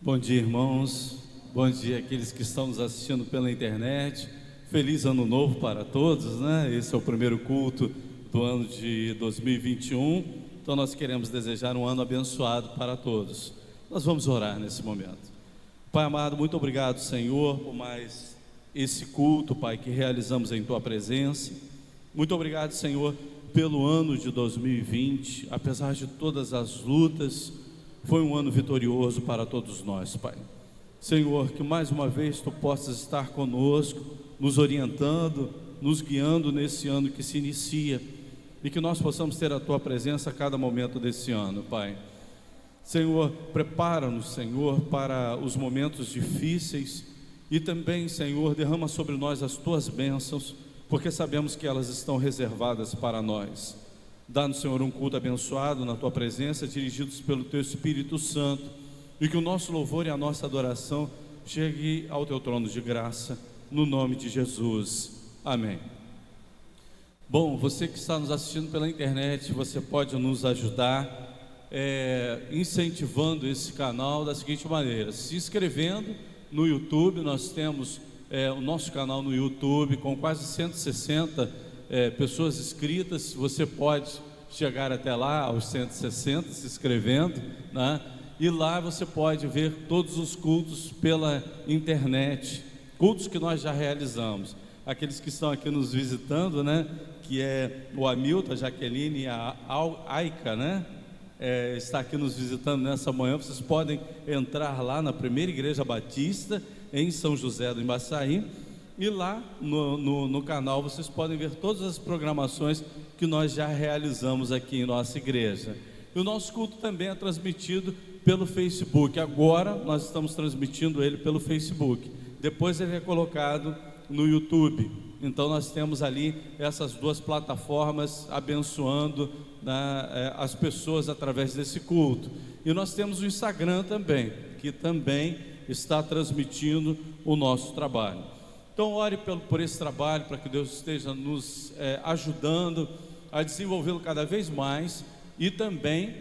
Bom dia, irmãos. Bom dia àqueles que estão nos assistindo pela internet. Feliz ano novo para todos, né? Esse é o primeiro culto do ano de 2021. Então nós queremos desejar um ano abençoado para todos. Nós vamos orar nesse momento. Pai amado, muito obrigado, Senhor, por mais esse culto, Pai, que realizamos em Tua presença. Muito obrigado, Senhor, pelo ano de 2020. Apesar de todas as lutas, foi um ano vitorioso para todos nós, Pai. Senhor, que mais uma vez Tu possas estar conosco, nos orientando, nos guiando nesse ano que se inicia, e que nós possamos ter a Tua presença a cada momento desse ano, Pai. Senhor, prepara-nos, Senhor, para os momentos difíceis, e também, Senhor, derrama sobre nós as Tuas bênçãos, porque sabemos que elas estão reservadas para nós. Dá-nos, Senhor, um culto abençoado na Tua presença, dirigidos pelo Teu Espírito Santo, e que o nosso louvor e a nossa adoração chegue ao Teu trono de graça, no nome de Jesus. Amém. Bom, você que está nos assistindo pela internet, você pode nos ajudar incentivando esse canal da seguinte maneira: se inscrevendo no YouTube. Nós temos o nosso canal no YouTube com quase 160 pessoas inscritas. Você pode chegar até lá aos 160 se inscrevendo, né? E lá você pode ver todos os cultos pela internet, cultos que nós já realizamos. Aqueles que estão aqui nos visitando, né? Que é o Hamilton, a Jaqueline e a Aika, né? Está aqui nos visitando nessa manhã. Vocês podem entrar lá na Primeira Igreja Batista em São José do Imbaçaí, e lá no canal vocês podem ver todas as programações que nós já realizamos aqui em nossa igreja. E o nosso culto também é transmitido pelo Facebook. Agora nós estamos transmitindo ele pelo Facebook, depois ele é colocado no YouTube. Então nós temos ali essas duas plataformas abençoando, né, as pessoas através desse culto. E nós temos o Instagram também, que também está transmitindo o nosso trabalho. Então ore por esse trabalho, para que Deus esteja nos ajudando a desenvolvê-lo cada vez mais, e também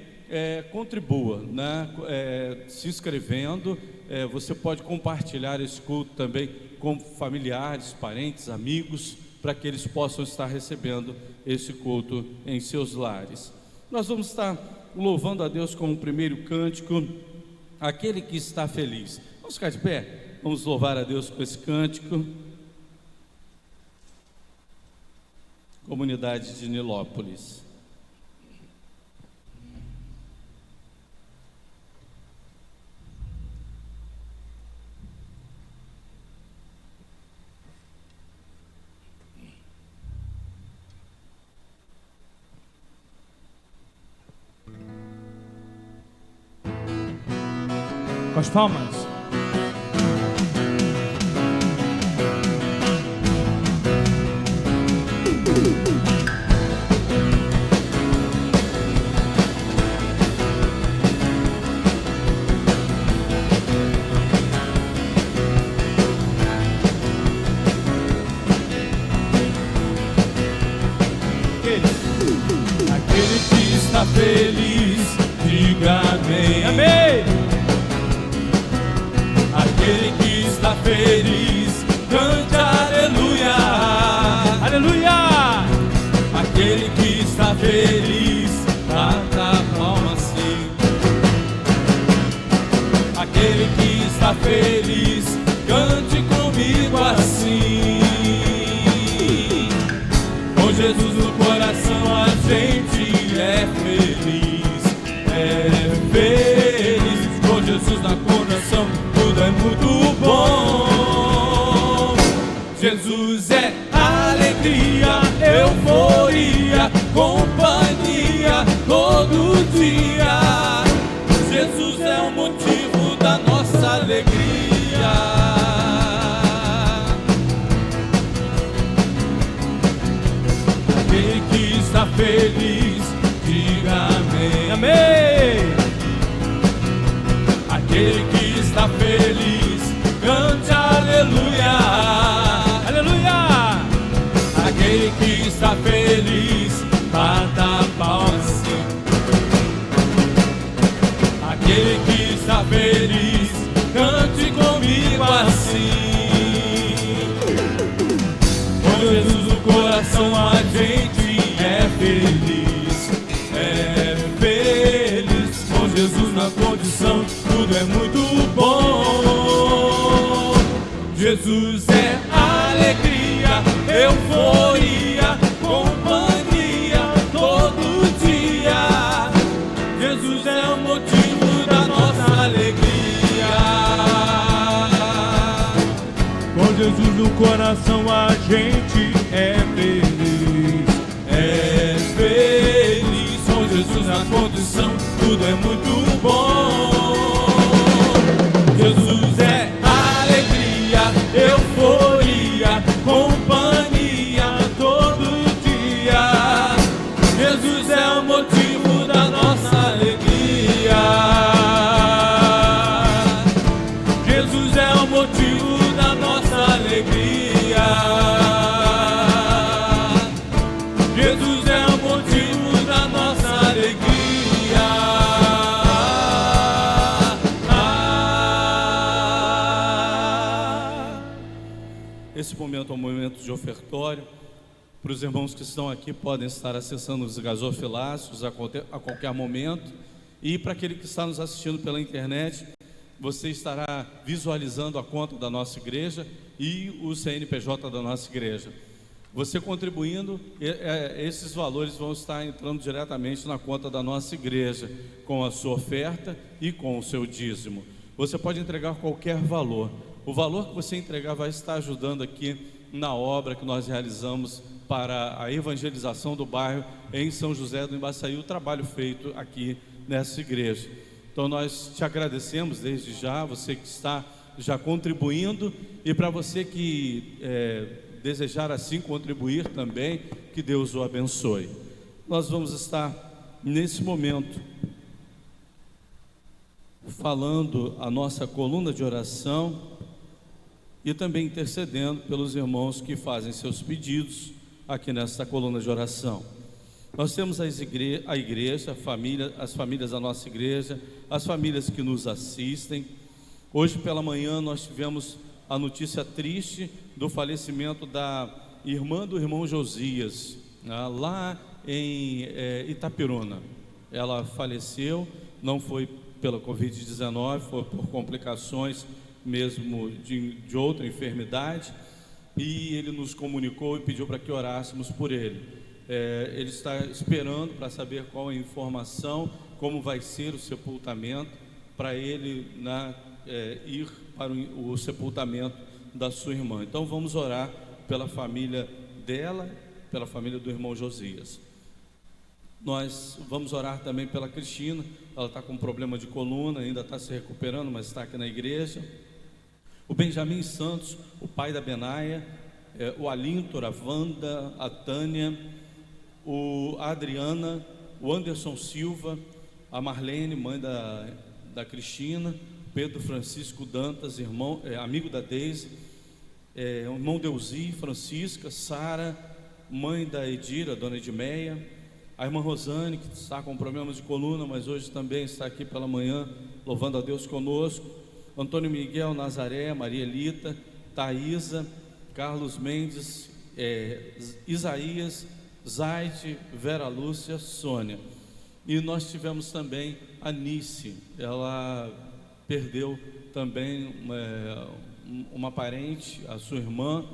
contribua, né? Se inscrevendo. Você pode compartilhar esse culto também com familiares, parentes, amigos, para que eles possam estar recebendo esse culto em seus lares. Nós vamos estar louvando a Deus com o primeiro cântico, Aquele que está feliz. Vamos ficar de pé? Vamos louvar a Deus com esse cântico. Comunidade de Nilópolis. Com as palmas. Aquele que está feliz, diga amém. Amém. Aquele que está feliz, cante aleluia. Aleluia. Aquele que está feliz, bata a palma assim. Aquele que está feliz, cante comigo assim. Com Jesus no coração a gente é feliz, com Jesus na coração tudo é muito bom. Jesus é alegria, euforia, companhia todo dia. Jesus é o motivo da nossa alegria. Aquele que está feliz, diga amém. Amém. Aquele que está feliz, cante aleluia. Aleluia. Aquele que está feliz, bata a palma assim. Aquele que está feliz, o motivo da nossa alegria. Com Jesus no coração a gente é feliz. É feliz, com Jesus na condição, tudo é muito bom. Jesus é alegria, euforia, companhia todo dia. Jesus é o motivo da nossa alegria. Jesus é o motivo da nossa alegria. Jesus é o motivo da nossa alegria. Esse momento é um momento de ofertório. Para os irmãos que estão aqui, podem estar acessando os gasofilácios a qualquer momento. E para aquele que está nos assistindo pela internet, você estará visualizando a conta da nossa igreja e o CNPJ da nossa igreja. Você contribuindo, esses valores vão estar entrando diretamente na conta da nossa igreja, com a sua oferta e com o seu dízimo. Você pode entregar qualquer valor. O valor que você entregar vai estar ajudando aqui na obra que nós realizamos para a evangelização do bairro em São José do Embaçaí, o trabalho feito aqui nessa igreja. Então nós te agradecemos desde já, você que está já contribuindo, e para você que desejar assim contribuir também, que Deus o abençoe. Nós vamos estar nesse momento falando a nossa coluna de oração e também intercedendo pelos irmãos que fazem seus pedidos aqui nesta coluna de oração. Nós temos a igreja, as famílias da nossa igreja, as famílias que nos assistem. Hoje pela manhã nós tivemos a notícia triste do falecimento da irmã do irmão Josias, lá em Itapiruna. Ela faleceu, não foi pela Covid-19, foi por complicações mesmo de outra enfermidade, e ele nos comunicou e pediu para que orássemos por ele. Ele está esperando para saber qual é a informação, como vai ser o sepultamento, para ele ir para o sepultamento da sua irmã. Então vamos orar pela família dela, pela família do irmão Josias. Nós vamos orar também pela Cristina. Ela está com problema de coluna, ainda está se recuperando, mas está aqui na igreja. O Benjamin Santos, o pai da Benaia, o Alintor, a Wanda, a Tânia, a Adriana, o Anderson Silva, a Marlene, mãe da Cristina, Pedro Francisco Dantas, irmão, amigo da Deise, o irmão Deusi, Francisca, Sara, mãe da Edira, dona Edmeia, a irmã Rosane, que está com problemas de coluna, mas hoje também está aqui pela manhã, louvando a Deus conosco, Antônio Miguel, Nazaré, Maria Elita, Thaísa, Carlos Mendes, Isaías, Zaide, Vera Lúcia, Sônia. E nós tivemos também a Nice. Ela perdeu também uma parente, a sua irmã,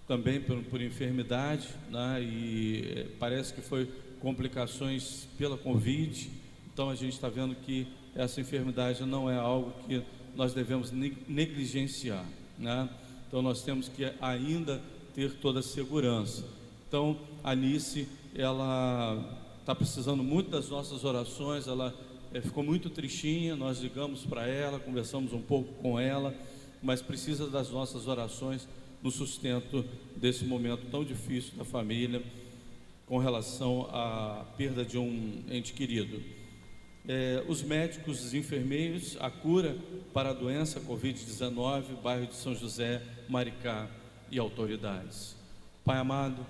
também por enfermidade, né? E parece que foi complicações pela Covid. Então a gente está vendo que essa enfermidade não é algo que nós devemos negligenciar, né? Então nós temos que ainda ter toda a segurança. Então a Nice, ela está precisando muito das nossas orações. Ela ficou muito tristinha, nós ligamos para ela, conversamos um pouco com ela, mas precisa das nossas orações no sustento desse momento tão difícil da família, com relação à perda de um ente querido. Os médicos, os enfermeiros, a cura para a doença Covid-19, bairro de São José, Maricá e autoridades. Pai amado,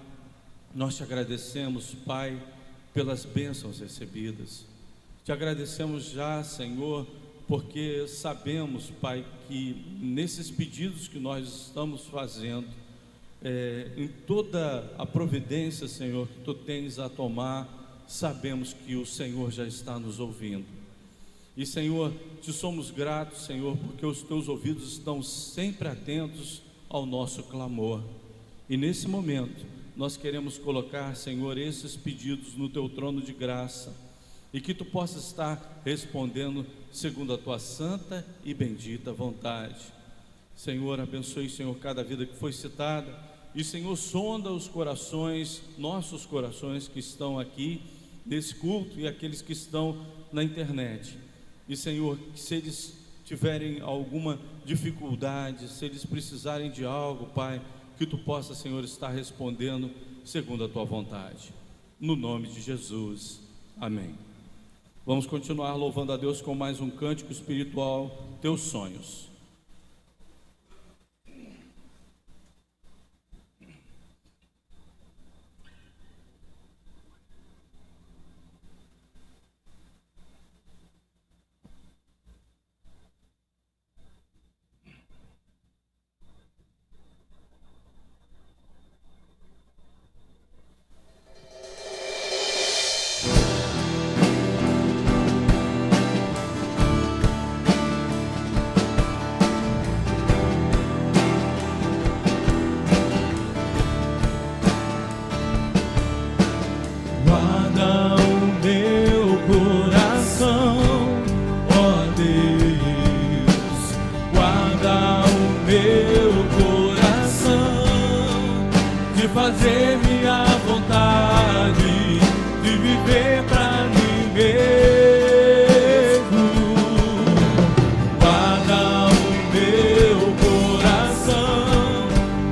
nós te agradecemos, Pai, pelas bênçãos recebidas. Te agradecemos já, Senhor, porque sabemos, Pai, que nesses pedidos que nós estamos fazendo, em toda a providência, Senhor, que Tu tens a tomar, sabemos que o Senhor já está nos ouvindo. E, Senhor, te somos gratos, Senhor, porque os Teus ouvidos estão sempre atentos ao nosso clamor. E nesse momento, nós queremos colocar, Senhor, esses pedidos no Teu trono de graça, e que tu possas estar respondendo segundo a tua santa e bendita vontade. Senhor, abençoe, Senhor, cada vida que foi citada, e Senhor, sonda os corações, nossos corações que estão aqui nesse culto e aqueles que estão na internet. E Senhor, que se eles tiverem alguma dificuldade, se eles precisarem de algo, Pai, que tu possa, Senhor, estar respondendo segundo a tua vontade. No nome de Jesus, amém. Vamos continuar louvando a Deus com mais um cântico espiritual, Teus Sonhos. Guarda o meu coração, ó Deus, guarda o meu coração, de fazer minha vontade, de viver pra mim mesmo. Guarda o meu coração,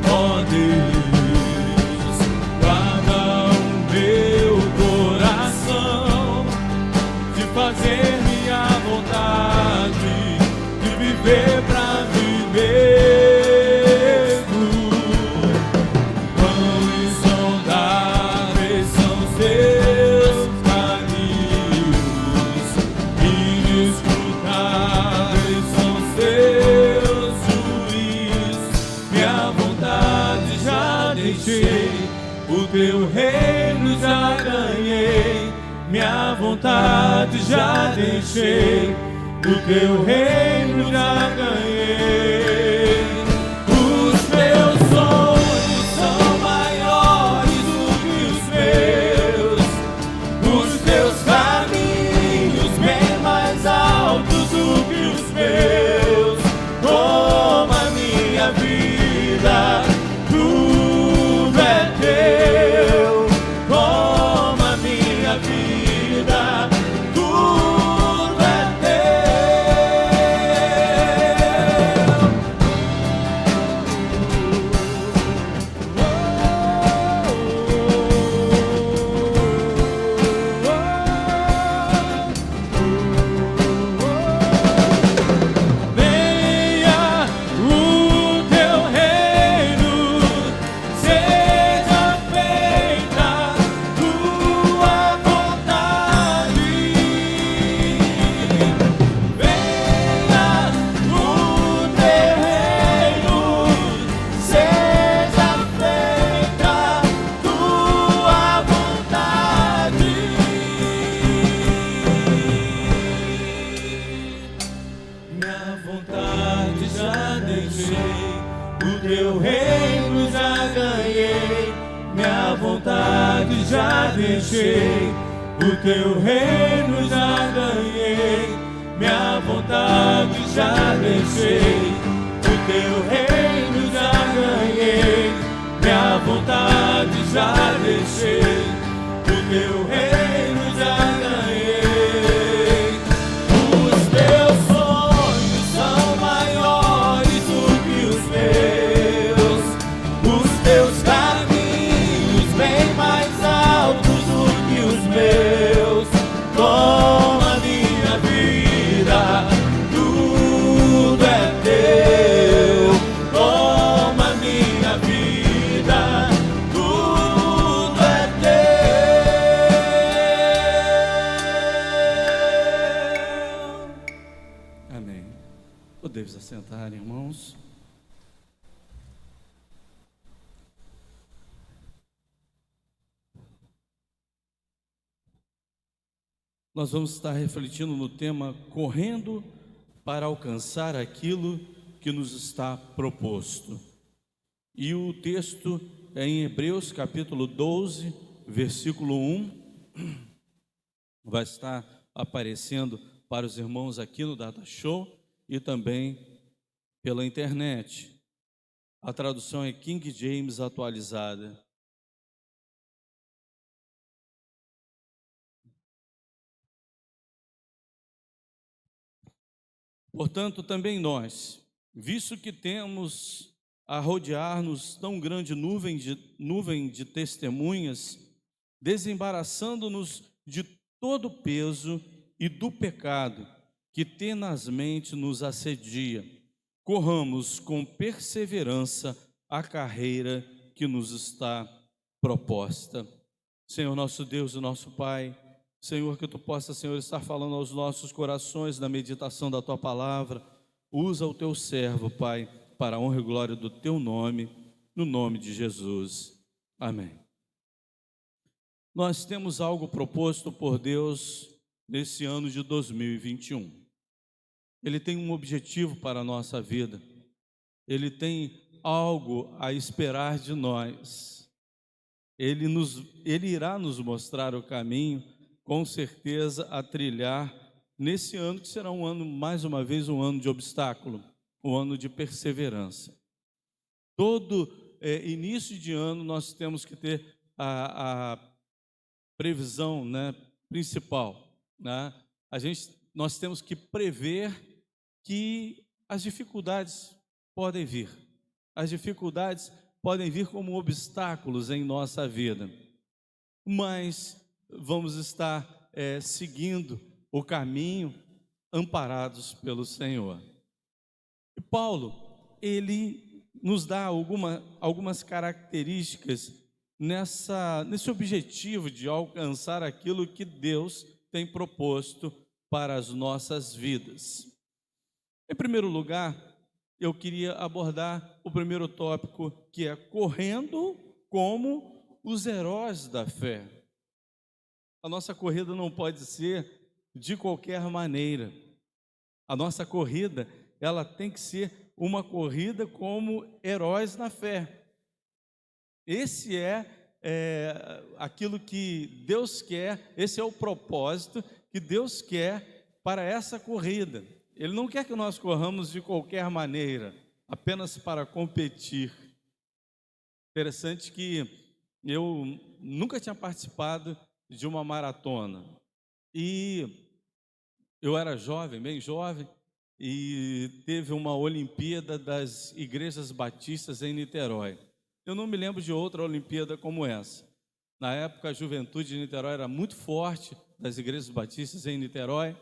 ó Deus, guarda o meu coração, de fazer minha vontade, de viver pra mim mesmo. Quão insondáveis são os teus caminhos, inescrutáveis são os teus juízos. Minha vontade já deixei, o teu reino já ganhei. Minha vontade já deixei, o teu reino já ganhei. Os teus sonhos são maiores do que os meus, os teus caminhos bem mais altos do que os meus. Toma a minha vida, tudo é teu. Toma a minha vida, tudo é venha o teu reino, seja feita tua vontade. Venha o teu reino, seja feita tua vontade. Minha vontade já deixei, o teu reino já ganhei. Minha vontade já deixei, o teu reino já ganhei. Minha vontade já deixei, o teu reino já ganhei. Minha vontade já deixei, o teu reino já ganhei. Os teus sonhos são maiores do que os meus, os teus caminhos bem mais altos do que os meus. Toma a minha vida, tudo é teu. Toma a minha vida, tudo é teu. Amém. Podeis assentar, irmãos. Nós vamos estar refletindo no tema correndo para alcançar aquilo que nos está proposto. E o texto é em Hebreus capítulo 12, versículo 1. vai estar aparecendo para os irmãos aqui no Data Show e também pela internet. A tradução é King James atualizada. Portanto, também nós, visto que temos a rodear-nos tão grande nuvem de testemunhas, desembaraçando-nos de todo o peso e do pecado que tenazmente nos assedia, corramos com perseverança a carreira que nos está proposta. Senhor nosso Deus e nosso Pai, Senhor, que Tu possa, Senhor, estar falando aos nossos corações na meditação da Tua palavra. Usa o Teu servo, Pai, para a honra e glória do Teu nome, no nome de Jesus. Amém. Nós temos algo proposto por Deus nesse ano de 2021. Ele tem um objetivo para a nossa vida. Ele tem algo a esperar de nós. Ele irá nos mostrar o caminho, com certeza, a trilhar nesse ano que será um ano, mais uma vez, um ano de obstáculo, um ano de perseverança. Todo início de ano nós temos que ter a previsão, né, principal, né? Nós temos que prever que as dificuldades podem vir. As dificuldades podem vir como obstáculos em nossa vida, mas vamos estar seguindo o caminho amparados pelo Senhor. E Paulo, ele nos dá algumas características nesse objetivo de alcançar aquilo que Deus tem proposto para as nossas vidas. Em primeiro lugar, eu queria abordar o primeiro tópico, que é correndo como os heróis da fé. A nossa corrida não pode ser de qualquer maneira. A nossa corrida, ela tem que ser uma corrida como heróis na fé. Esse é aquilo que Deus quer, esse é o propósito que Deus quer para essa corrida. Ele não quer que nós corramos de qualquer maneira, apenas para competir. Interessante que eu nunca tinha participado de uma maratona. E eu era jovem, bem jovem, e teve uma Olimpíada das Igrejas Batistas em Niterói. Eu não me lembro de outra Olimpíada como essa. Na época, a juventude de Niterói era muito forte, das Igrejas Batistas em Niterói,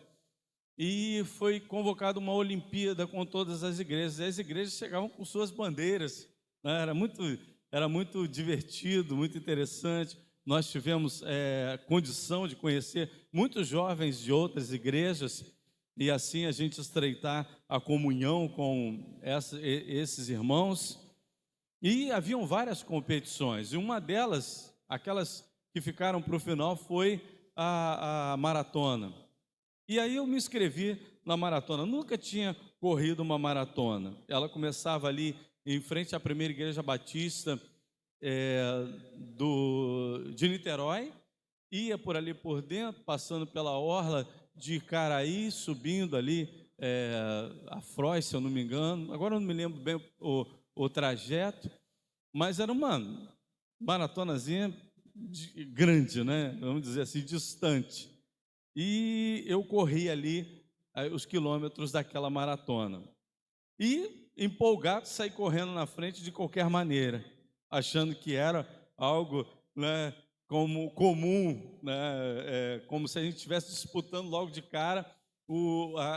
e foi convocada uma Olimpíada com todas as igrejas. E as igrejas chegavam com suas bandeiras, né? Era muito divertido, muito interessante. Nós tivemos condição de conhecer muitos jovens de outras igrejas e assim a gente estreitar a comunhão com esses irmãos. E haviam várias competições, e uma delas, aquelas que ficaram para o final, foi a maratona. E aí eu me inscrevi na maratona. Nunca tinha corrido uma maratona. Ela começava ali em frente à primeira igreja batista de Niterói, ia por ali por dentro, passando pela orla de Caraí, subindo ali a Frois, se eu não me engano. Agora eu não me lembro bem o trajeto, mas era uma maratonazinha grande, né? Vamos dizer assim, distante. E eu corri ali os quilômetros daquela maratona. E, empolgado, saí correndo na frente de qualquer maneira, achando que era algo, né, como comum, né, como se a gente estivesse disputando logo de cara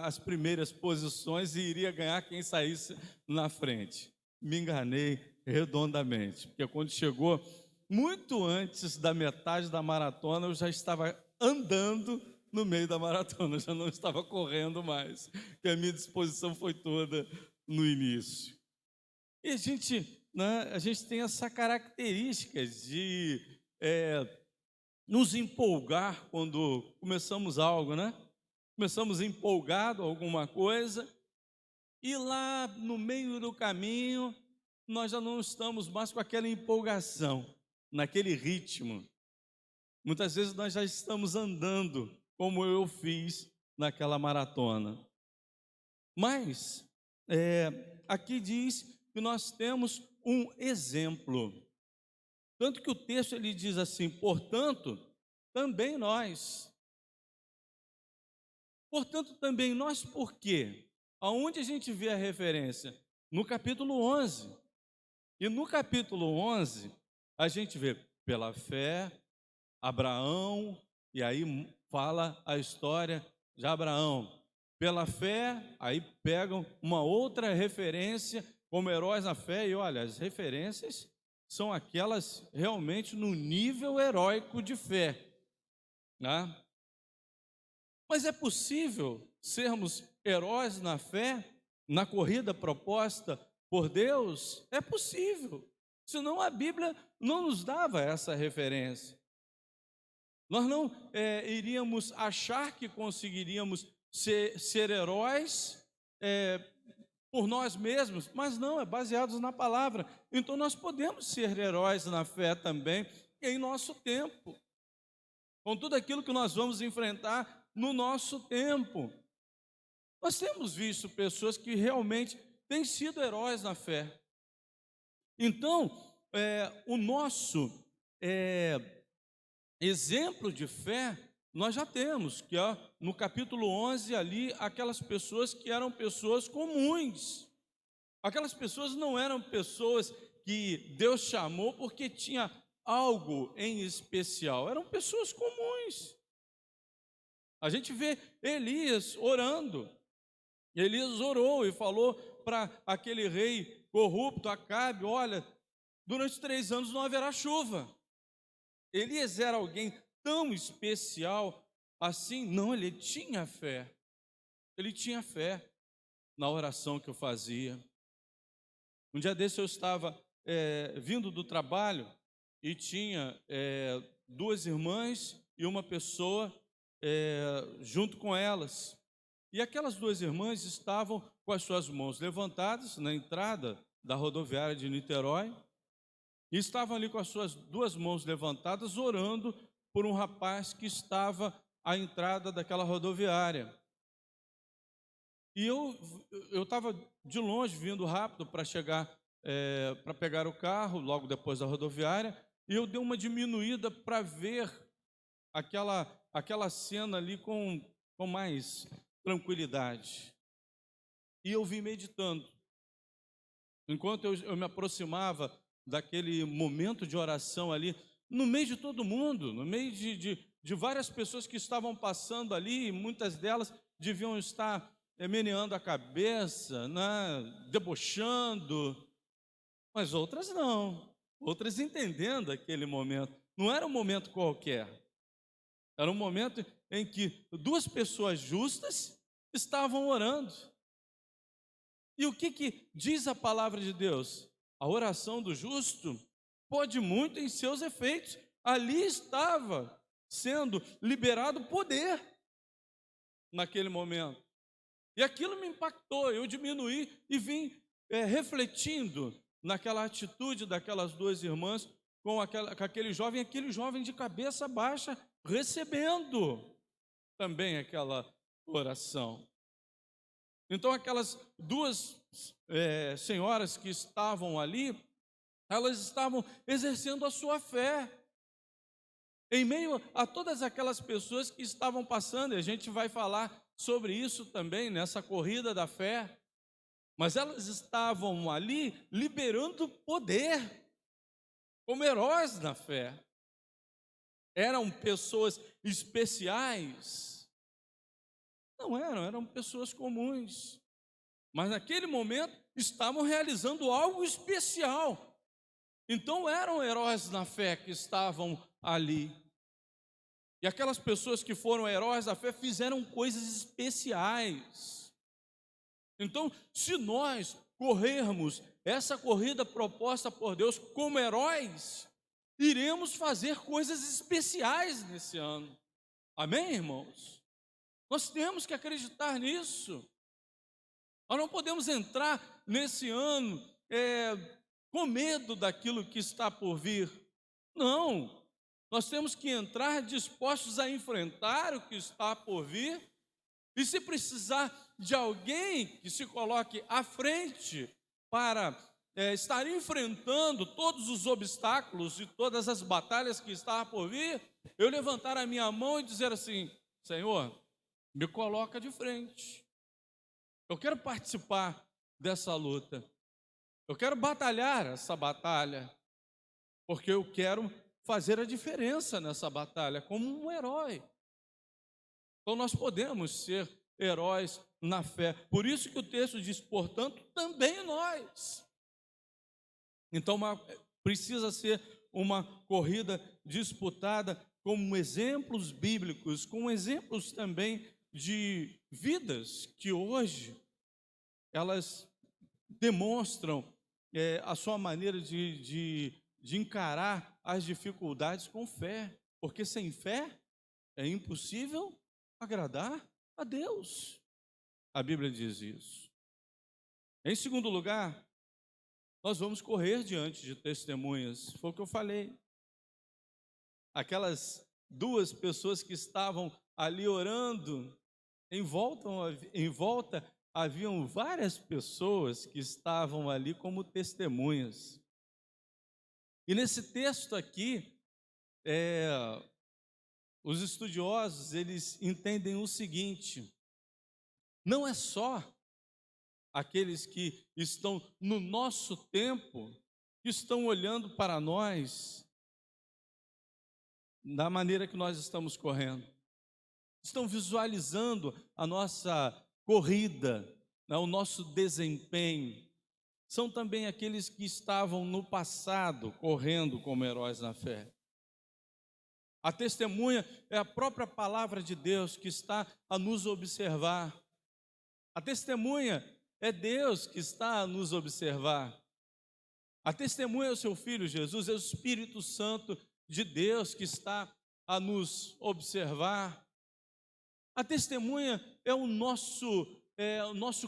as primeiras posições e iria ganhar quem saísse na frente. Me enganei redondamente, porque quando chegou, muito antes da metade da maratona, eu já estava andando no meio da maratona, já não estava correndo mais, porque a minha disposição foi toda no início. E a gente tem essa característica de nos empolgar quando começamos algo, né? Começamos empolgado alguma coisa, e lá no meio do caminho, nós já não estamos mais com aquela empolgação, naquele ritmo. Muitas vezes nós já estamos andando como eu fiz naquela maratona. Mas aqui diz que nós temos um exemplo. Tanto que o texto ele diz assim: portanto, também nós. Portanto, também nós, por quê? Aonde a gente vê a referência? No capítulo 11. E no capítulo 11, a gente vê pela fé, Abraão, e aí fala a história de Abraão. Pela fé, aí pegam uma outra referência como heróis na fé, e olha, as referências são aquelas realmente no nível heróico de fé, né? Mas é possível sermos heróis na fé, na corrida proposta por Deus? É possível, senão a Bíblia não nos dava essa referência. Nós não iríamos achar que conseguiríamos ser heróis por nós mesmos, mas não, é baseados na palavra. Então nós podemos ser heróis na fé também em nosso tempo, com tudo aquilo que nós vamos enfrentar no nosso tempo. Nós temos visto pessoas que realmente têm sido heróis na fé. Então, o nosso exemplo de fé, nós já temos, que no capítulo 11 ali, aquelas pessoas que eram pessoas comuns. Aquelas pessoas não eram pessoas que Deus chamou porque tinha algo em especial, eram pessoas comuns. A gente vê Elias orando. Elias orou e falou para aquele rei corrupto, Acabe: olha, durante 3 anos não haverá chuva. Elias era alguém tão especial assim? Não, ele tinha fé. Ele tinha fé na oração que eu fazia. Um dia desse eu estava vindo do trabalho e tinha 2 irmãs e uma pessoa junto com elas. E aquelas 2 irmãs estavam com as suas mãos levantadas na entrada da rodoviária de Niterói, e estavam ali com as suas 2 mãos levantadas, orando por um rapaz que estava à entrada daquela rodoviária. E eu estava de longe, vindo rápido para chegar, para pegar o carro, logo depois da rodoviária, e eu dei uma diminuída para ver aquela cena ali com mais tranquilidade. E eu vim meditando. Enquanto eu me aproximava daquele momento de oração ali, no meio de todo mundo, no meio de várias pessoas que estavam passando ali, e muitas delas deviam estar meneando a cabeça, né, debochando, mas outras não, outras entendendo aquele momento. Não era um momento qualquer, era um momento em que 2 pessoas justas estavam orando. E o que diz a palavra de Deus? A oração do justo pode muito em seus efeitos. Ali estava sendo liberado poder naquele momento. E aquilo me impactou, eu diminuí e vim refletindo naquela atitude daquelas 2 irmãs com aquele jovem de cabeça baixa, recebendo também aquela oração. Então aquelas 2 senhoras que estavam ali, elas estavam exercendo a sua fé em meio a todas aquelas pessoas que estavam passando, e a gente vai falar sobre isso também nessa corrida da fé, mas elas estavam ali liberando poder, como heróis na fé. Eram pessoas especiais? Não eram pessoas comuns, mas naquele momento estavam realizando algo especial. Então eram heróis na fé que estavam ali. E aquelas pessoas que foram heróis da fé fizeram coisas especiais. Então, se nós corrermos essa corrida proposta por Deus como heróis, iremos fazer coisas especiais nesse ano. Amém, irmãos? Nós temos que acreditar nisso. Nós não podemos entrar nesse ano com medo daquilo que está por vir. Não. Nós temos que entrar dispostos a enfrentar o que está por vir, e se precisar de alguém que se coloque à frente para estar enfrentando todos os obstáculos e todas as batalhas que está por vir, eu levantar a minha mão e dizer assim: Senhor, me coloca de frente. Eu quero participar dessa luta. Eu quero batalhar essa batalha, porque eu quero fazer a diferença nessa batalha como um herói. Então nós podemos ser heróis na fé. Por isso que o texto diz, portanto, também nós. Então precisa ser uma corrida disputada com exemplos bíblicos, com exemplos também de vidas que hoje elas demonstram a sua maneira de encarar as dificuldades com fé, porque sem fé é impossível agradar a Deus. A Bíblia diz isso. Em segundo lugar, nós vamos correr diante de testemunhas. Foi o que eu falei. Aquelas duas pessoas que estavam ali orando, em volta haviam várias pessoas que estavam ali como testemunhas. E nesse texto aqui, os estudiosos, eles entendem o seguinte: não é só aqueles que estão no nosso tempo, que estão olhando para nós da maneira que nós estamos correndo, estão visualizando a nossa corrida, né, o nosso desempenho. São também aqueles que estavam no passado correndo como heróis na fé. A testemunha é a própria palavra de Deus que está a nos observar. A testemunha é Deus que está a nos observar. A testemunha é o seu Filho Jesus, é o Espírito Santo de Deus que está a nos observar. A testemunha é o nosso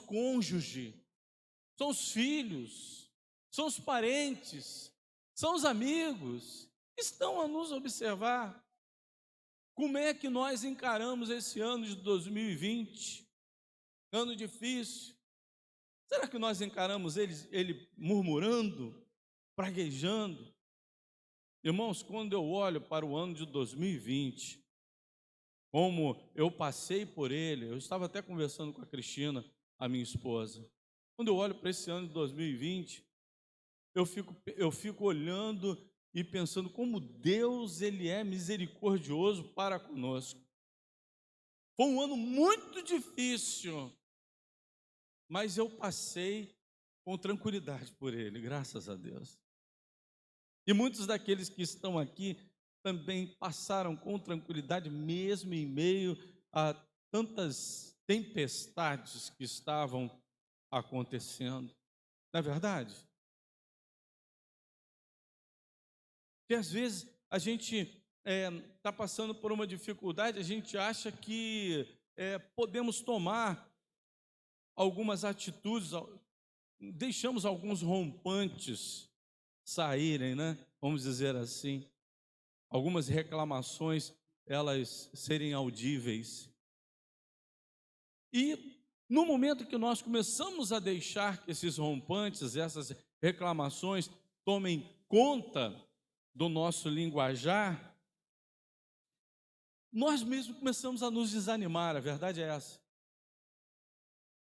cônjuge, são os filhos, são os parentes, são os amigos que estão a nos observar. Como é que nós encaramos esse ano de 2020? Ano difícil. Será que nós encaramos ele murmurando, praguejando? Irmãos, quando eu olho para o ano de 2020, como eu passei por ele, eu estava até conversando com a Cristina, a minha esposa. Quando eu olho para esse ano de 2020, eu fico olhando e pensando como Deus, Ele é misericordioso para conosco. Foi um ano muito difícil, mas eu passei com tranquilidade por ele, graças a Deus. E muitos daqueles que estão aqui também passaram com tranquilidade, mesmo em meio a tantas tempestades que estavam acontecendo. Não é verdade? Porque às vezes a gente está passando por uma dificuldade, a gente acha que podemos tomar algumas atitudes, deixamos alguns rompantes saírem, né? Vamos dizer assim, algumas reclamações, elas serem audíveis. E no momento que nós começamos a deixar que esses rompantes, essas reclamações tomem conta do nosso linguajar, nós mesmos começamos a nos desanimar, a verdade é essa.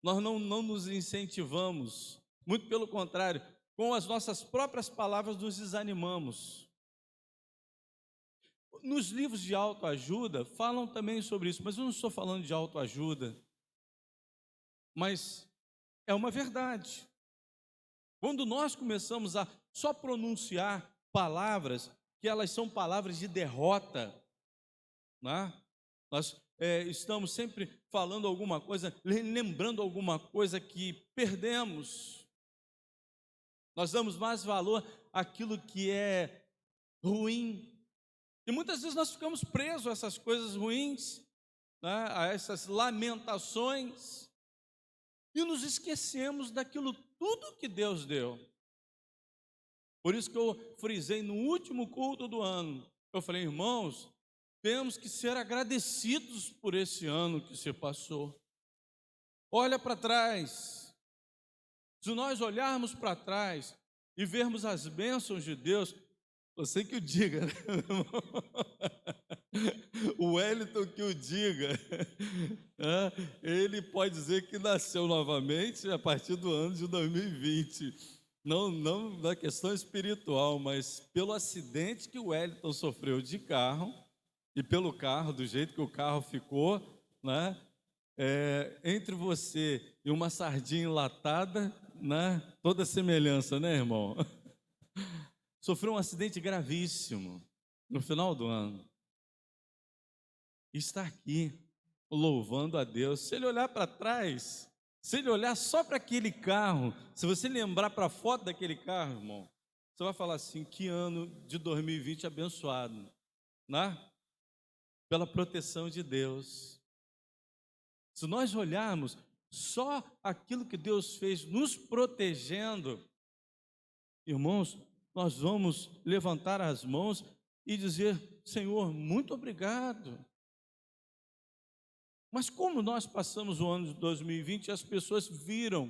Nós não nos incentivamos, muito pelo contrário, com as nossas próprias palavras nos desanimamos. Nos livros de autoajuda falam também sobre isso, mas eu não estou falando de autoajuda, mas é uma verdade. Quando nós começamos a só pronunciar palavras, que elas são palavras de derrota, né? Nós estamos sempre falando alguma coisa, lembrando alguma coisa que perdemos. Nós damos mais valor àquilo que é ruim. E muitas vezes nós ficamos presos a essas coisas ruins, né? A essas lamentações, e nos esquecemos daquilo tudo que Deus deu. Por isso que eu frisei no último culto do ano, Eu falei, irmãos, temos que ser agradecidos por esse ano que se passou. Olha para trás. Se nós olharmos para trás e vermos as bênçãos de Deus, você que o diga, né? O Wellington que o diga. Ele pode dizer que nasceu novamente a partir do ano de 2020. Não na questão espiritual, mas pelo acidente que o Wellington sofreu de carro, e pelo carro, do jeito que o carro ficou, né? Entre você e uma sardinha enlatada, né? Toda semelhança, né, irmão? Sofreu um acidente gravíssimo no final do ano. E está aqui, louvando a Deus. Se ele olhar para trás, se ele olhar só para aquele carro, se você lembrar para a foto daquele carro, irmão, você vai falar assim, que ano de 2020 abençoado, né? Pela proteção de Deus. Se nós olharmos só aquilo que Deus fez nos protegendo, irmãos, nós vamos levantar as mãos e dizer, Senhor, muito obrigado. Mas como nós passamos o ano de 2020 e as pessoas viram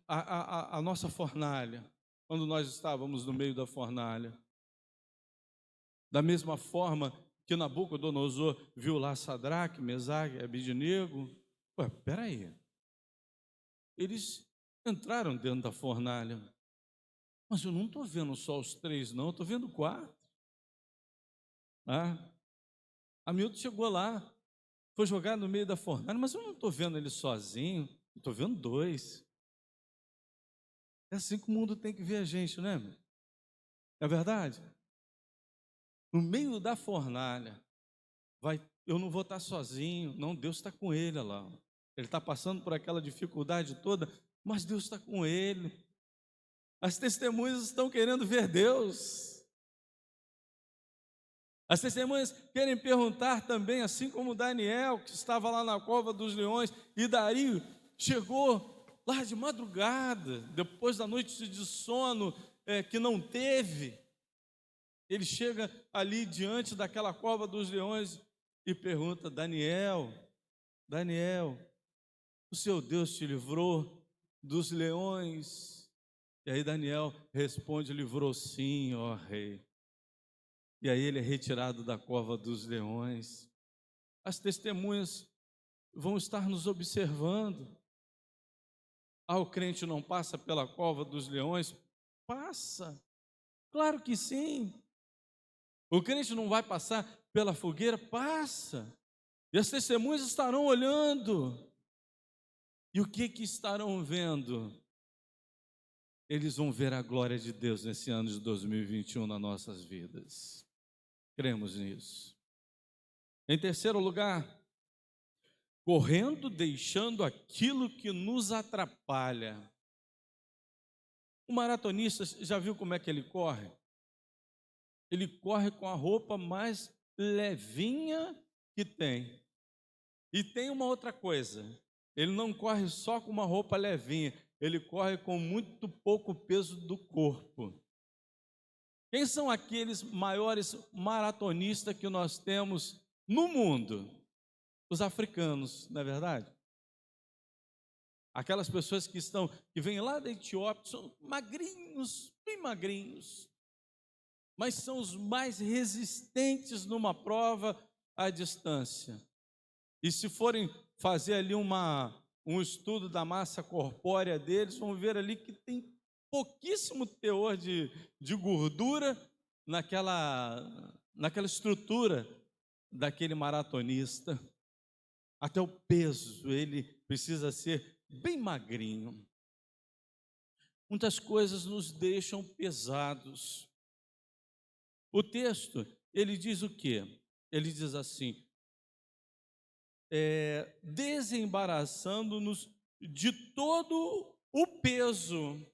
a nossa fornalha, quando nós estávamos no meio da fornalha, da mesma forma que Nabucodonosor viu lá Sadraque, Mesaque e Abednego, peraí, eles entraram dentro da fornalha, mas eu não estou vendo só os 3 não, estou vendo 4. Hamilton chegou lá, foi jogado no meio da fornalha, mas eu não estou vendo ele sozinho, estou vendo 2. É assim que o mundo tem que ver a gente, né? É verdade? No meio da fornalha, eu não vou estar sozinho, não, Deus está com ele lá. Ele está passando por aquela dificuldade toda, mas Deus está com ele. As testemunhas estão querendo ver Deus. As testemunhas querem perguntar também, assim como Daniel, que estava lá na cova dos leões, e Dario chegou lá de madrugada, depois da noite de sono que não teve. Ele chega ali diante daquela cova dos leões e pergunta, Daniel, o seu Deus te livrou dos leões? E aí Daniel responde, livrou sim, ó rei. E aí ele é retirado da cova dos leões. As testemunhas vão estar nos observando. O crente não passa pela cova dos leões? Passa, claro que sim. O crente não vai passar pela fogueira? Passa. E as testemunhas estarão olhando. E o que estarão vendo? Eles vão ver a glória de Deus nesse ano de 2021 nas nossas vidas. Cremos nisso. Em terceiro lugar, correndo, deixando aquilo que nos atrapalha. O maratonista, já viu como é que ele corre? Ele corre com a roupa mais levinha que tem. E tem uma outra coisa, ele não corre só com uma roupa levinha, ele corre com muito pouco peso do corpo. Quem são aqueles maiores maratonistas que nós temos no mundo? Os africanos, não é verdade? Aquelas pessoas que vêm lá da Etiópia, são magrinhos, bem magrinhos, mas são os mais resistentes numa prova à distância. E se forem fazer ali um estudo da massa corpórea deles, vão ver ali que tem pouquíssimo teor de gordura naquela estrutura daquele maratonista. Até o peso, ele precisa ser bem magrinho. Muitas coisas nos deixam pesados. O texto, ele diz o quê? Ele diz assim, desembaraçando-nos de todo o peso.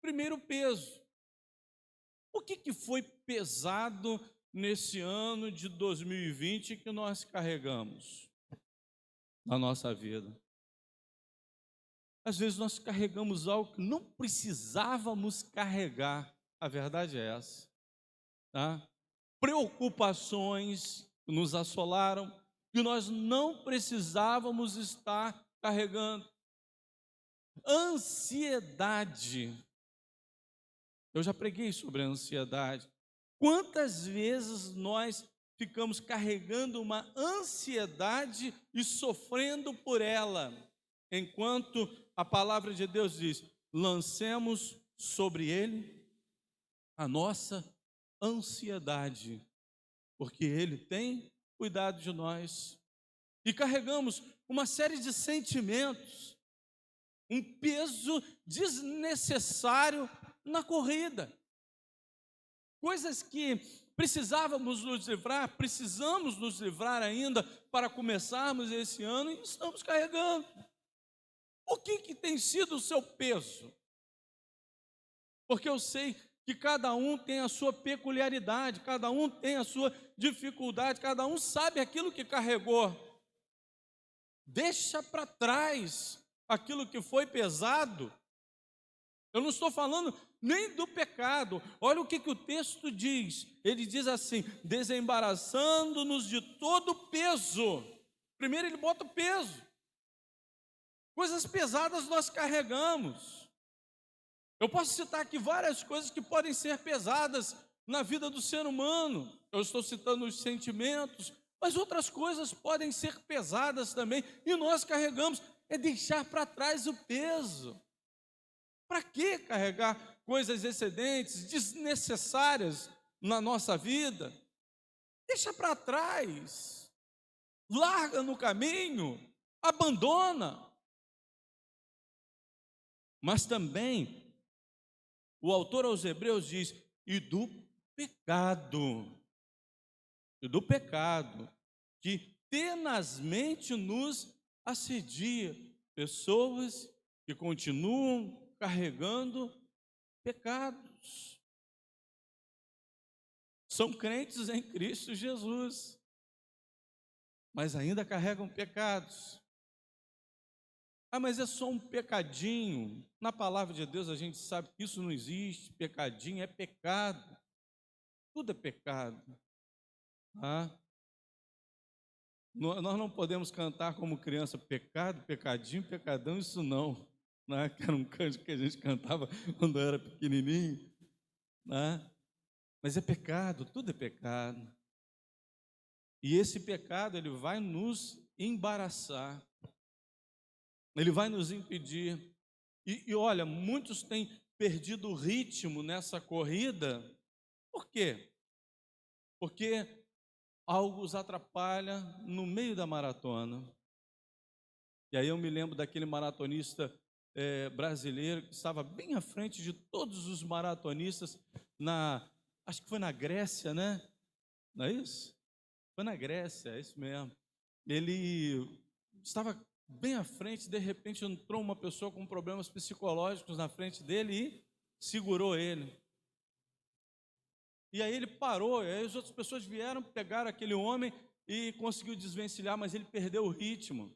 Primeiro peso. O que foi pesado nesse ano de 2020 que nós carregamos na nossa vida? Às vezes nós carregamos algo que não precisávamos carregar. A verdade é essa. tá? Preocupações nos assolaram que nós não precisávamos estar carregando. Ansiedade. Eu já preguei sobre a ansiedade. Quantas vezes nós ficamos carregando uma ansiedade e sofrendo por ela, enquanto a palavra de Deus diz: lancemos sobre ele a nossa ansiedade, porque ele tem cuidado de nós. E carregamos uma série de sentimentos, um peso desnecessário na corrida. Coisas que precisávamos nos livrar, precisamos nos livrar ainda para começarmos esse ano e estamos carregando. O que tem sido o seu peso? Porque eu sei que cada um tem a sua peculiaridade, cada um tem a sua dificuldade, cada um sabe aquilo que carregou. Deixa para trás aquilo que foi pesado. Eu não estou falando nem do pecado. Olha o que o texto diz. Ele diz assim: desembaraçando-nos de todo o peso. Primeiro ele bota o peso. Coisas pesadas nós carregamos. Eu posso citar aqui várias coisas que podem ser pesadas na vida do ser humano. Eu estou citando os sentimentos, mas outras coisas podem ser pesadas também, e nós carregamos. É deixar para trás o peso. Para que carregar coisas excedentes, desnecessárias na nossa vida? Deixa para trás, larga no caminho, abandona. Mas também, o autor aos Hebreus diz: e do pecado, que tenazmente nos assedia, pessoas que continuam carregando pecados. São crentes em Cristo Jesus, mas ainda carregam pecados. Ah, mas é só um pecadinho. Na palavra de Deus a gente sabe que isso não existe. Pecadinho é pecado. Tudo é pecado. Nós não podemos cantar como criança: pecado, pecadinho, pecadão, isso não. Que era um cântico que a gente cantava quando eu era pequenininho. Mas é pecado, tudo é pecado. E esse pecado, ele vai nos embaraçar. Ele vai nos impedir. E olha, muitos têm perdido o ritmo nessa corrida. Por quê? Porque algo os atrapalha no meio da maratona. E aí eu me lembro daquele maratonista brasileiro que estava bem à frente de todos os maratonistas, acho que foi na Grécia, né? Não é isso? Foi na Grécia, é isso mesmo. Ele estava bem à frente, de repente entrou uma pessoa com problemas psicológicos na frente dele e segurou ele. E aí ele parou, e aí as outras pessoas vieram, pegaram aquele homem e conseguiu desvencilhar, mas ele perdeu o ritmo.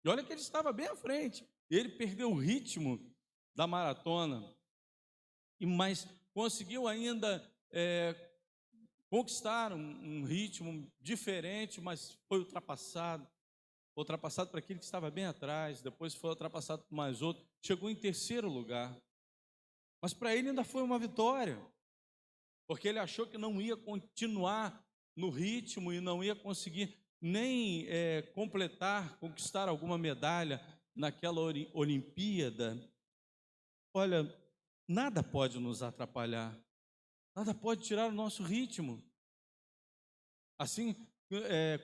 E olha que ele estava bem à frente, e ele perdeu o ritmo da maratona, mas conseguiu ainda conquistar um ritmo diferente, mas foi ultrapassado para aquele que estava bem atrás, depois foi ultrapassado por mais outro, chegou em terceiro lugar. Mas para ele ainda foi uma vitória, porque ele achou que não ia continuar no ritmo e não ia conseguir nem conquistar alguma medalha naquela Olimpíada. Olha, nada pode nos atrapalhar, nada pode tirar o nosso ritmo. Assim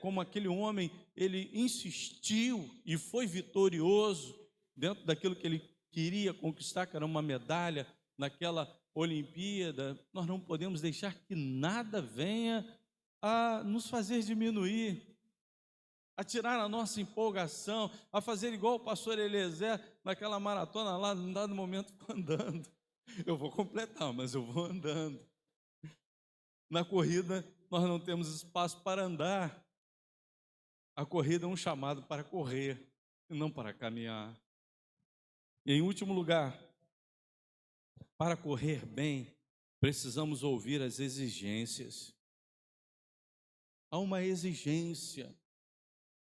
como aquele homem, ele insistiu e foi vitorioso dentro daquilo que ele queria conquistar, que era uma medalha naquela Olimpíada. Nós não podemos deixar que nada venha a nos fazer diminuir, a tirar a nossa empolgação, a fazer igual o pastor Eliezer naquela maratona lá, num dado momento andando. Eu vou completar, mas eu vou andando. Na corrida, nós não temos espaço para andar. A corrida é um chamado para correr e não para caminhar. E em último lugar, para correr bem, precisamos ouvir as exigências. Há uma exigência.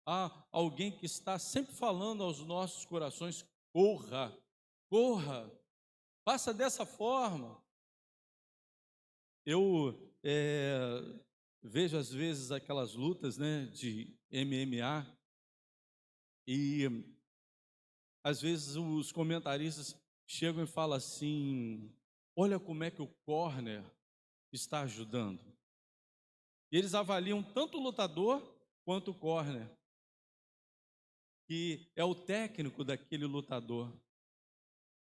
Há alguém que está sempre falando aos nossos corações: corra, corra, faça dessa forma. Eu vejo às vezes aquelas lutas, né, de MMA, e às vezes os comentaristas chegam e falam assim: olha como é que o corner está ajudando. E eles avaliam tanto o lutador quanto o corner, que é o técnico daquele lutador.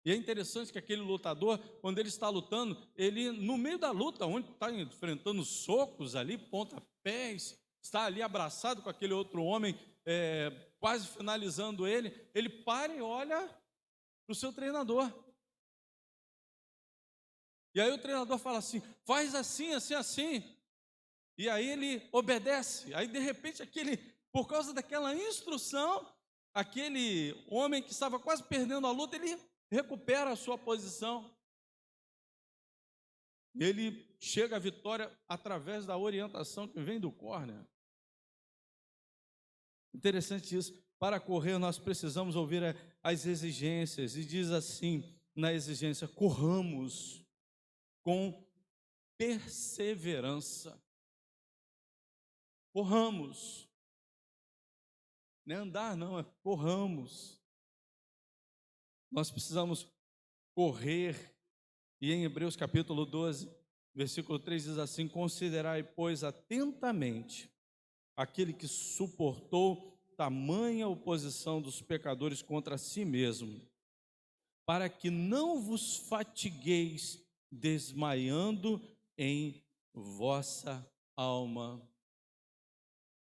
E é interessante que aquele lutador, quando ele está lutando, ele, no meio da luta, onde está enfrentando socos ali, pontapés, está ali abraçado com aquele outro homem, quase finalizando ele para e olha para o seu treinador. E aí o treinador fala assim: faz assim, assim, assim. E aí ele obedece. Aí de repente por causa daquela instrução, aquele homem que estava quase perdendo a luta, ele recupera a sua posição. E ele chega à vitória através da orientação que vem do corner. Interessante isso. Para correr, nós precisamos ouvir as exigências. E diz assim na exigência: corramos com perseverança. Corramos. Não é andar, não, é corramos. Nós precisamos correr. E em Hebreus capítulo 12, versículo 3 diz assim: considerai, pois, atentamente aquele que suportou tamanha oposição dos pecadores contra si mesmo, para que não vos fatigueis desmaiando em vossa alma.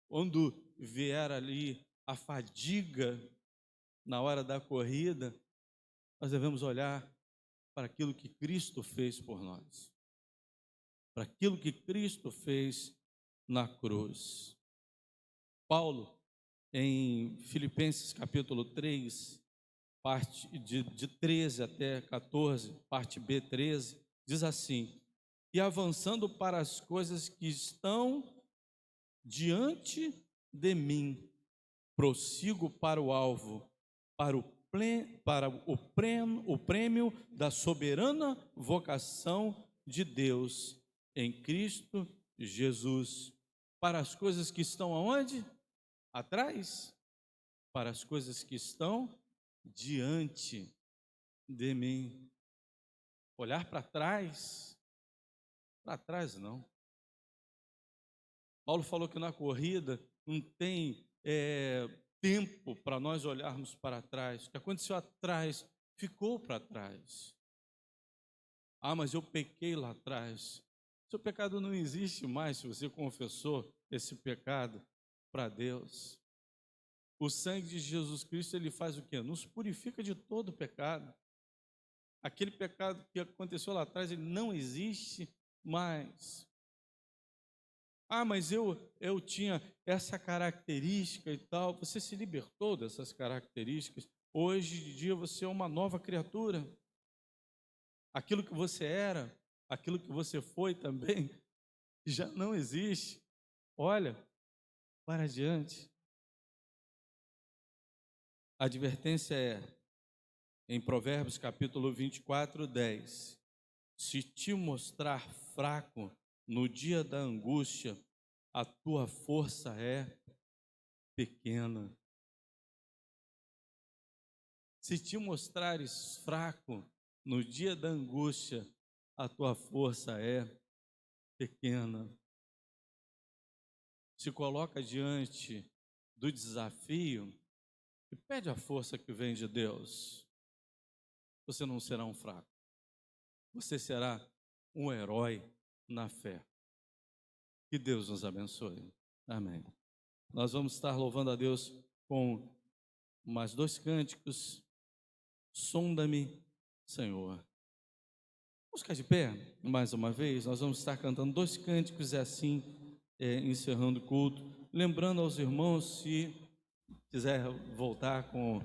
Quando vier ali a fadiga na hora da corrida, nós devemos olhar para aquilo que Cristo fez por nós, para aquilo que Cristo fez na cruz. Paulo, em Filipenses capítulo 3, parte de 13 até 14, parte B, 13, diz assim: e avançando para as coisas que estão diante de mim, prossigo para o alvo, para o prêmio da soberana vocação de Deus em Cristo Jesus. Para as coisas que estão aonde? Atrás? Para as coisas que estão diante de mim. Olhar para trás não. Paulo falou que na corrida não tem tempo para nós olharmos para trás. O que aconteceu atrás ficou para trás. Ah, mas eu pequei lá atrás. Seu pecado não existe mais se você confessou esse pecado para Deus. O sangue de Jesus Cristo, ele faz o quê? Nos purifica de todo pecado. Aquele pecado que aconteceu lá atrás, ele não existe mais. Ah, mas eu tinha essa característica e tal. Você se libertou dessas características. Hoje em dia você é uma nova criatura. Aquilo que você era, aquilo que você foi também, já não existe. Olha, para adiante. A advertência é, em Provérbios capítulo 24, 10. Se te mostrar fraco no dia da angústia, a tua força é pequena. Se te mostrares fraco no dia da angústia, a tua força é pequena. Se coloca diante do desafio e pede a força que vem de Deus. Você não será um fraco. Você será um herói na fé. Que Deus nos abençoe. Amém. Nós vamos estar louvando a Deus com mais 2 cânticos. Sonda-me, Senhor. Vamos ficar de pé mais uma vez. Nós vamos estar cantando 2 cânticos e assim encerrando o culto. Lembrando aos irmãos, se quiser voltar com o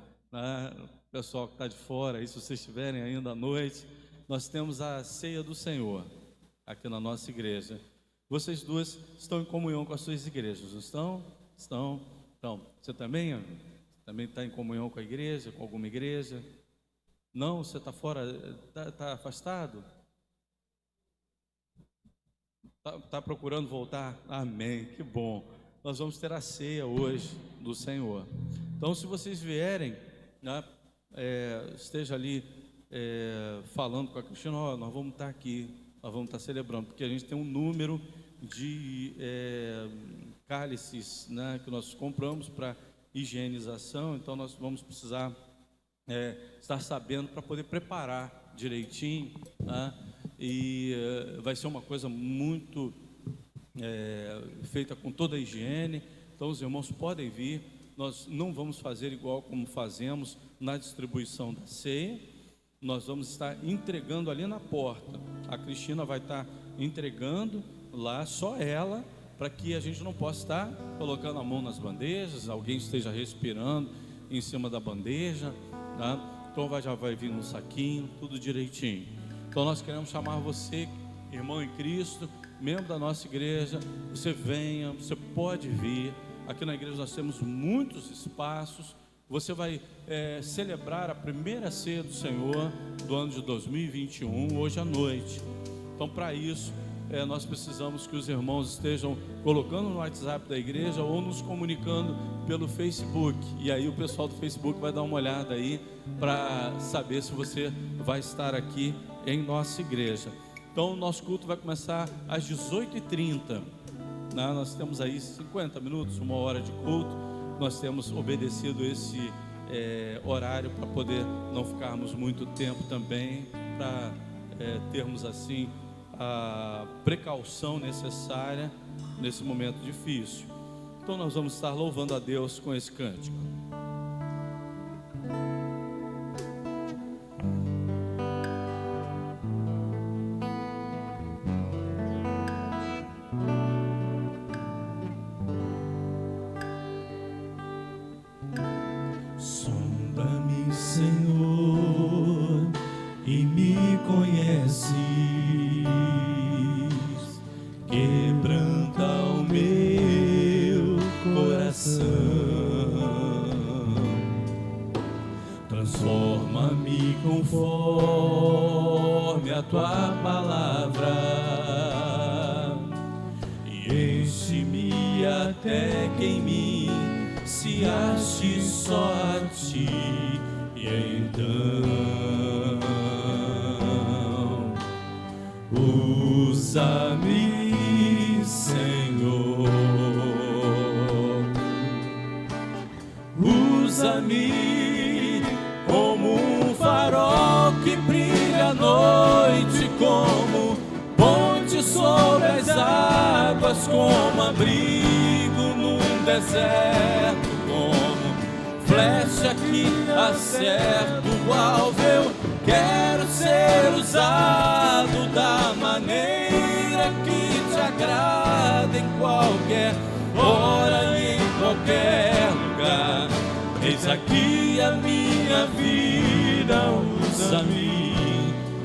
pessoal que está de fora, e se vocês estiverem ainda à noite, nós temos a ceia do Senhor. aqui na nossa igreja. Vocês duas estão em comunhão com as suas igrejas, não estão? Estão. Então, você também está em comunhão com a igreja, com alguma igreja? Não, você está fora, está afastado? Está procurando voltar? Amém, que bom. Nós vamos ter a ceia hoje do Senhor. Então, se vocês vierem, né, esteja ali falando com a Cristina, nós vamos estar aqui, nós vamos estar celebrando, porque a gente tem um número de cálices, né, que nós compramos para higienização, então nós vamos precisar estar sabendo para poder preparar direitinho, né, e vai ser uma coisa muito feita com toda a higiene. Então os irmãos podem vir, nós não vamos fazer igual como fazemos na distribuição da ceia, nós vamos estar entregando ali na porta, a Cristina vai estar entregando lá, só ela, para que a gente não possa estar colocando a mão nas bandejas, alguém esteja respirando em cima da bandeja, tá? Então já vai vir no saquinho, tudo direitinho. Então nós queremos chamar você, irmão em Cristo, membro da nossa igreja, você venha, você pode vir. Aqui na igreja nós temos muitos espaços. Você vai celebrar a primeira ceia do Senhor do ano de 2021, hoje à noite. Então, para isso, nós precisamos que os irmãos estejam colocando no WhatsApp da igreja ou nos comunicando pelo Facebook. E aí o pessoal do Facebook vai dar uma olhada aí para saber se você vai estar aqui em nossa igreja. Então, o nosso culto vai começar às 18h30. Nós temos aí 50 minutos, 1 hora de culto. Nós temos obedecido esse horário para poder não ficarmos muito tempo também, para termos assim a precaução necessária nesse momento difícil. Então nós vamos estar louvando a Deus com esse cântico. Sonda-me, Senhor, e me conheces, quebranta o meu coração, transforma-me conforme a tua palavra e enche-me até que em mim se ache só a ti. E então usa-me, Senhor, usa-me como um farol que brilha à noite, como ponte sobre as águas, como abrigo num deserto, como flecha que acerta o alvo. Eu quero ser usado da maneira que te agrada, em qualquer hora e em qualquer lugar. Eis aqui a minha vida, usa-me,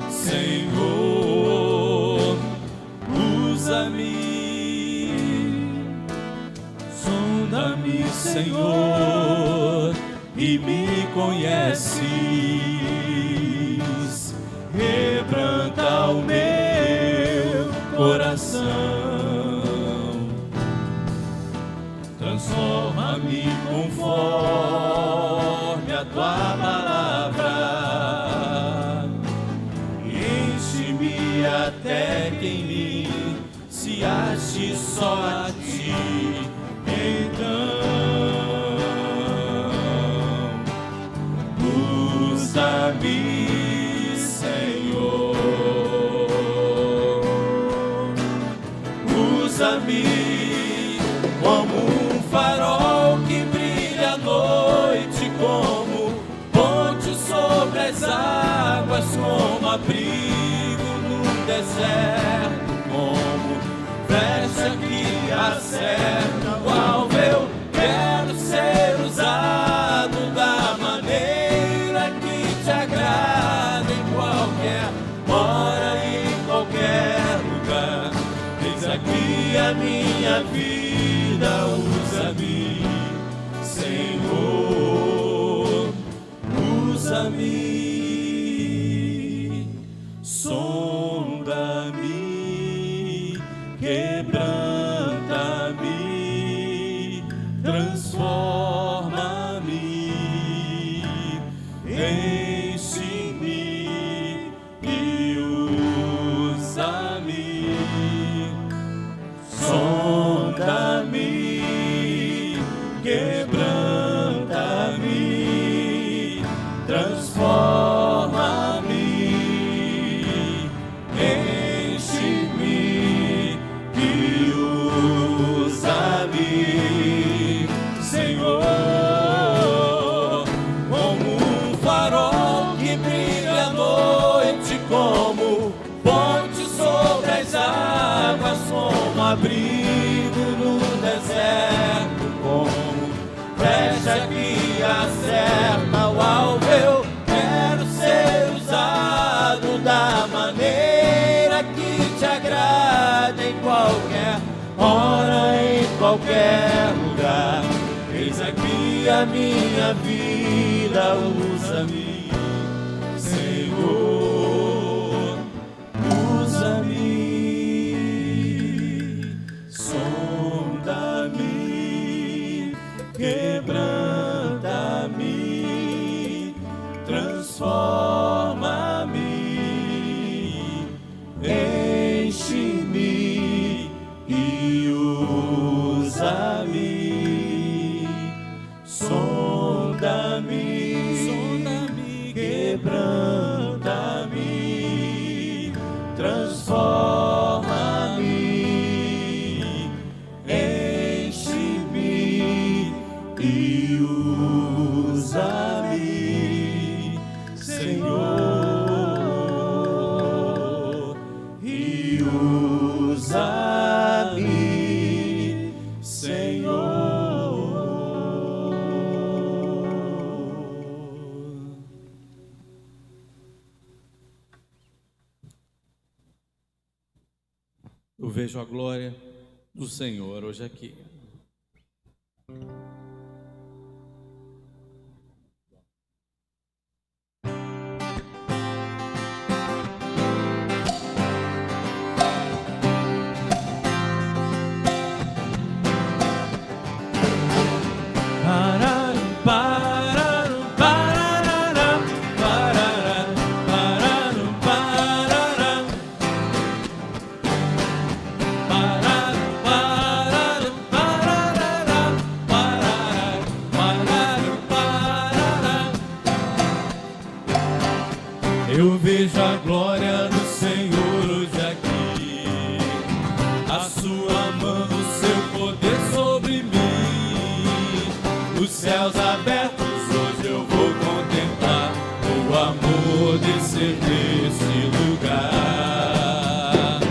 Senhor, usa-me. Sonda-me, Senhor, e me conheces, quebranta o meu coração, transforma-me conforme a tua palavra, enche-me até que em mim se ache só a ti. Então usa-me, Senhor, usa-me como um farol que brilha à noite, como ponte sobre as águas, como abrigo num deserto, como flecha que acerta o alvo. Eu quero ser usado da maneira que te agrada, em qualquer hora e em qualquer lugar. enche-me e usa-me, sonda-me, quebranta-me, transforma-me, enche-me e usa-me, Senhor, como um farol que brilha à noite, como ponte sobre as águas, como abrigo no deserto, como flecha que acerta o alvo. Eu quero ser usado da maneira que te agrada, em qualquer hora, em qualquer lugar. Eis aqui a minha vida, usa-me, Senhor, usa-me, sonda-me, quebranta-me, transforma-me, enche-me e usa-me, sonda-me, quebranta-me, transforma-me, enche-me e usa-me, Senhor, e usa-me, Senhor. Eu vejo a glória do Senhor hoje aqui. Eu vejo a glória do Senhor hoje aqui, a sua mão, o seu poder sobre mim. Os céus abertos, hoje eu vou contemplar o amor descer nesse lugar.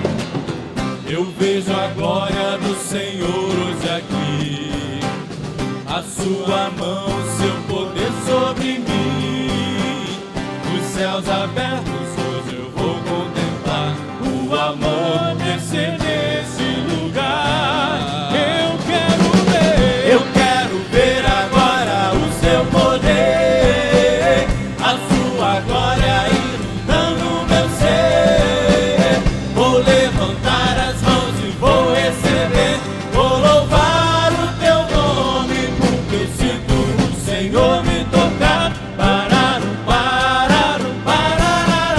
Eu vejo a glória do Senhor hoje aqui, a sua mão, o seu poder sobre mim. Os céus abertos, hoje eu vou contemplar o amor descer nesse lugar. Eu quero ver agora o seu poder, a sua glória inundando meu ser. Vou levantar as mãos e vou receber, vou louvar o teu nome, porque eu sinto o Senhor me tocar. Parará, parará, parará.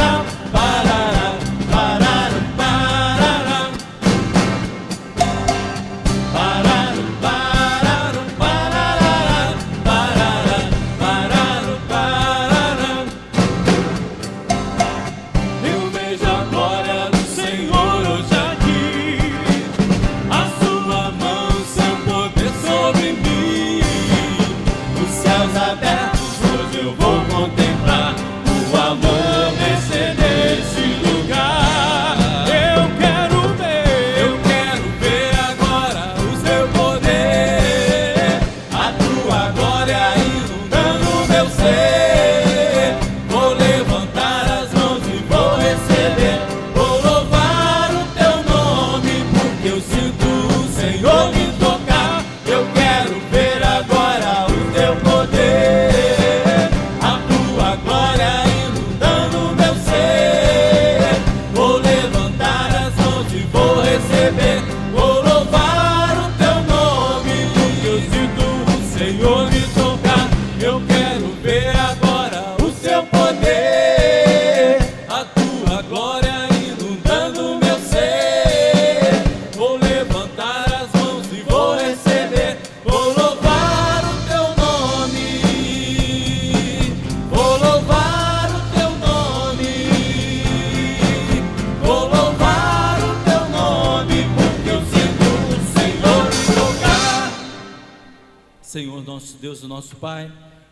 Senhor nosso Deus e nosso Pai,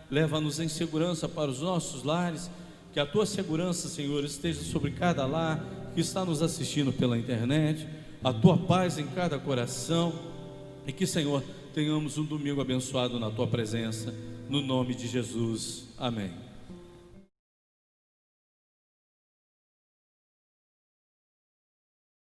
leva-nos em segurança para os nossos lares, que a Tua segurança, Senhor, esteja sobre cada lar que está nos assistindo pela internet, a Tua paz em cada coração, e que, Senhor, tenhamos um domingo abençoado na Tua presença, no nome de Jesus, amém.